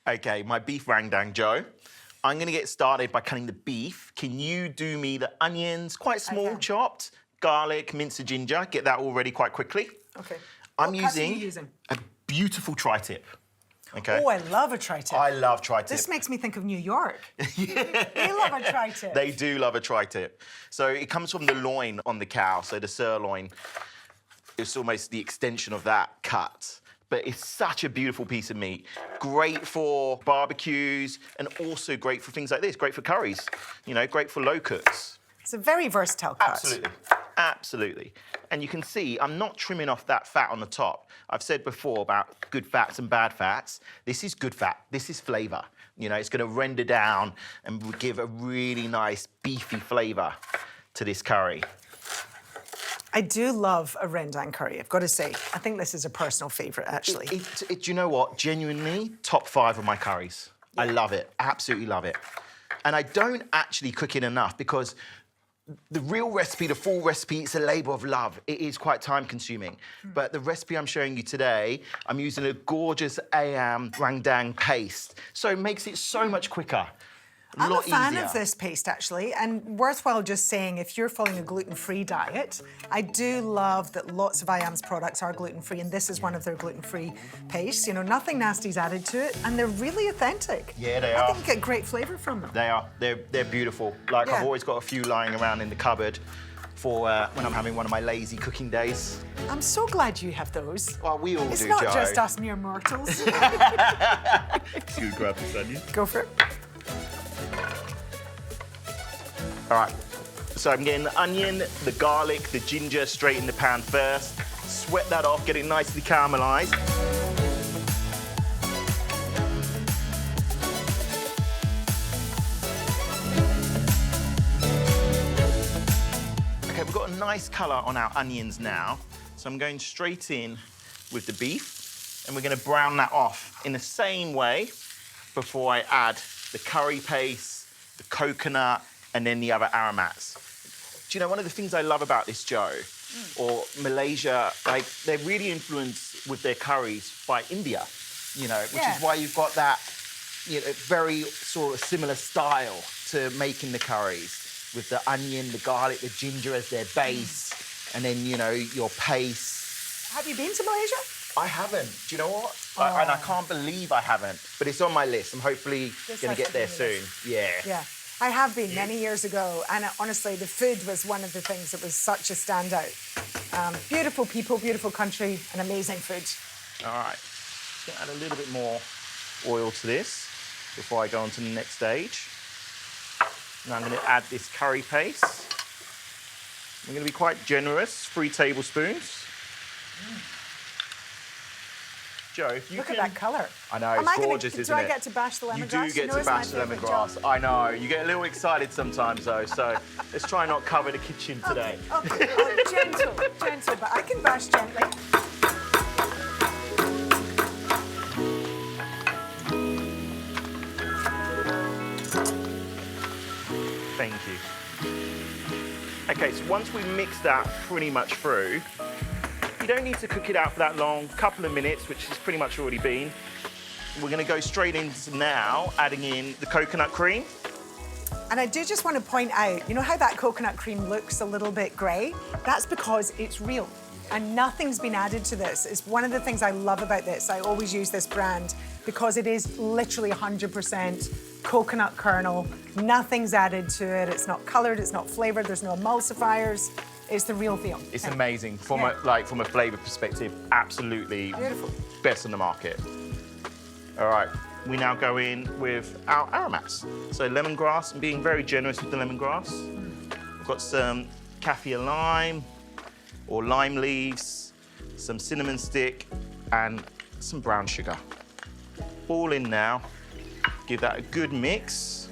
Okay, my beef rendang, Joe. I'm gonna get started by cutting the beef. Can you do me the onions, quite small, chopped, garlic, minced ginger, get that all ready quite quickly. Okay. I'm What cuts are you using using? a beautiful tri-tip. Okay. Oh, I love a tri-tip. I love tri-tip. This makes me think of New York. They love a tri-tip. They do love a tri-tip. So it comes from the loin on the cow, so the sirloin. It's almost the extension of that cut. But it's such a beautiful piece of meat. Great for barbecues and also great for things like this, great for curries, you know, great for low cooks. It's a very versatile cut. Absolutely, absolutely. And you can see I'm not trimming off that fat on the top. I've said before about good fats and bad fats. This is good fat, this is flavour. You know, it's gonna render down and give a really nice beefy flavour to this curry. I do love a rendang curry, I've got to say. I think this is a personal favourite, actually. Do you know what? Genuinely, top 5 of my curries. Yeah. I love it, absolutely love it. And I don't actually cook it enough because the real recipe, the full recipe, it's a labour of love. It is quite time-consuming. But the recipe I'm showing you today, I'm using a gorgeous rendang paste. So it makes it so much quicker. I'm a fan easier. of this paste, actually, and worthwhile just saying, if you're following a gluten-free diet, I do love that lots of IAM's products are gluten-free, and this is one of their gluten-free pastes. You know, nothing nasty's added to it, and they're really authentic. Yeah, they are. I think you get great flavour from them. They are. They're beautiful. Like, I've always got a few lying around in the cupboard for when I'm having one of my lazy cooking days. I'm so glad you have those. Well, we all do, It's not Joe. just us mere mortals. You grab this onion. Go for it. All right, so I'm getting the onion, the garlic, the ginger straight in the pan first. Sweat that off, get it nicely caramelized. Okay, we've got a nice color on our onions now. So I'm going straight in with the beef, and we're gonna brown that off in the same way before I add the curry paste, the coconut, and then the other aromats. Do you know, one of the things I love about this, Joe, or Malaysia, like, they're really influenced with their curries by India, you know, which is why you've got that, you know, very sort of similar style to making the curries, with the onion, the garlic, the ginger as their base, and then, you know, your paste. Have you been to Malaysia? I haven't. Do you know what? And I can't believe I haven't, but it's on my list. I'm hopefully going to get there soon. Yeah. Yeah. I have been many years ago, and honestly, the food was one of the things that was such a standout. Beautiful people, beautiful country, and amazing food. All right, just add a little bit more oil to this before I go on to the next stage. Now I'm going to add this curry paste. I'm going to be quite generous, 3 tablespoons. Joe, if you Look at that colour. I know, it's gorgeous, isn't it? Do I get to bash the lemongrass? You do get to bash the lemongrass. I know. You get a little excited sometimes, though, so let's try not cover the kitchen today. Okay. Oh, gentle, but I can bash gently. Thank you. Okay, so once we mix that pretty much through, you don't need to cook it out for that long, couple of minutes, which has pretty much already been. We're gonna go straight into now adding in the coconut cream. And I do just want to point out, you know how that coconut cream looks a little bit grey? That's because it's real. And nothing's been added to this. It's one of the things I love about this. I always use this brand because it is literally 100% coconut kernel. Nothing's added to it. It's not coloured, it's not flavoured, there's no emulsifiers. It's the real deal. It's amazing. From a flavour perspective, absolutely beautiful. Best on the market. All right, we now go in with our aromats. So lemongrass, I'm being very generous with the lemongrass. We've got some kaffir lime, or lime leaves, some cinnamon stick, and some brown sugar. All in now. Give that a good mix.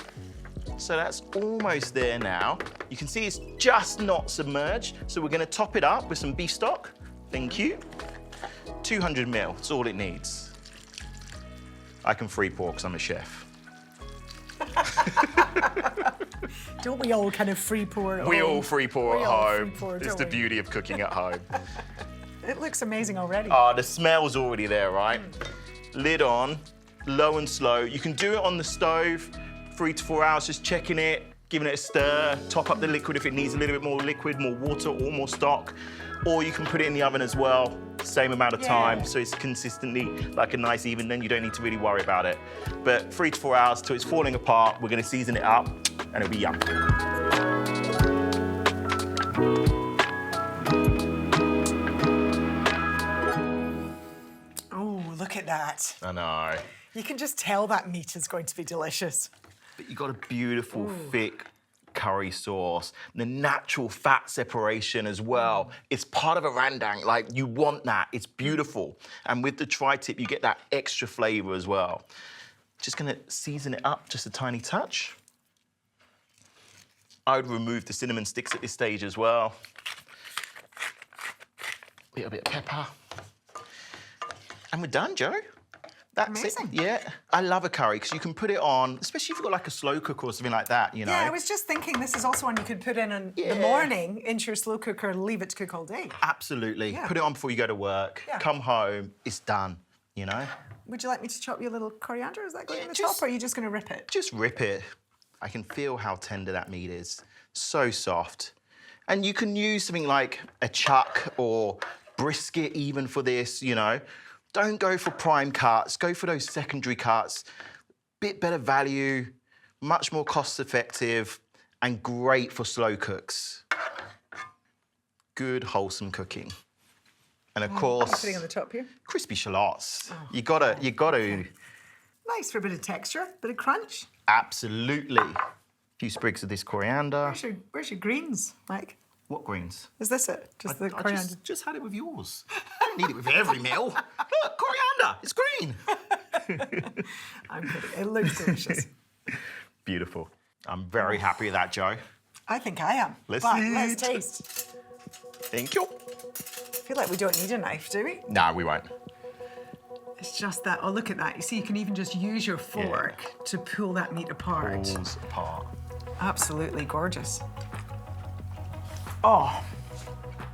So that's almost there now. You can see it's just not submerged, so we're gonna top it up with some beef stock. Thank you. 200 ml, that's all it needs. I can free pour because I'm a chef. Don't we all kind of free pour at home? We all free pour at home. Pour, it's the beauty of cooking at home. It looks amazing already. Oh, the smell's already there, right? Lid on. low and slow. You can do it on the stove, 3 to 4 hours, just checking it, giving it a stir, top up the liquid if it needs a little bit more liquid, more water or more stock. Or you can put it in the oven as well, same amount of time, so it's consistently like a nice even, then you don't need to really worry about it. But 3 to 4 hours till it's falling apart, we're gonna season it up and it'll be yum. Oh, look at that. I know. You can just tell that meat is going to be delicious. But you got a beautiful, thick curry sauce, the natural fat separation as well. It's part of a rendang, like you want that, it's beautiful. And with the tri-tip, you get that extra flavor as well. Just gonna season it up just a tiny touch. I would remove the cinnamon sticks at this stage as well. A little bit of pepper. And we're done, Joe. That's amazing. it. Yeah, I love a curry because you can put it on, especially if you've got like a slow cooker or something like that, you know. Yeah, I was just thinking this is also one you could put in the morning into your slow cooker and leave it to cook all day. Absolutely. Yeah. Put it on before you go to work, come home, it's done, you know. Would you like me to chop you a little coriander? Is that going on the top, or are you just going to rip it? Just rip it. I can feel how tender that meat is. So soft. And you can use something like a chuck or brisket even for this, you know. Don't go for prime cuts, go for those secondary cuts. Bit better value, much more cost effective, and great for slow cooks. Good, wholesome cooking. And of course, what are you putting on the top here? crispy shallots. You gotta. Nice for a bit of texture, bit of crunch. Absolutely. A few sprigs of this coriander. Where's your greens, Mike? What greens? Is this it? Just the coriander? Just had it with yours. I don't need it with every meal. Look, coriander, it's green. I'm kidding. It looks delicious. Beautiful. I'm very happy with that, Joe. I think I am. Let's taste. Thank you. I feel like we don't need a knife, do we? No, we won't. It's just that, oh, look at that. You see, you can even just use your fork to pull that meat apart. Pulls apart. Absolutely gorgeous. Oh,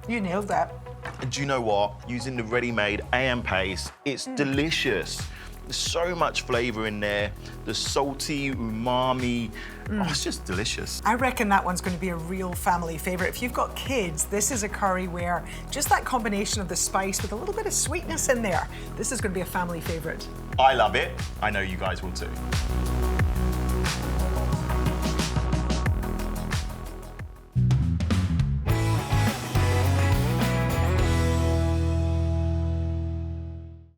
you nailed that. And do you know what? Using the ready-made AM paste, it's delicious. There's so much flavour in there. The salty, umami. Oh, it's just delicious. I reckon that one's going to be a real family favourite. If you've got kids, this is a curry where just that combination of the spice with a little bit of sweetness in there, this is going to be a family favourite. I love it. I know you guys will too.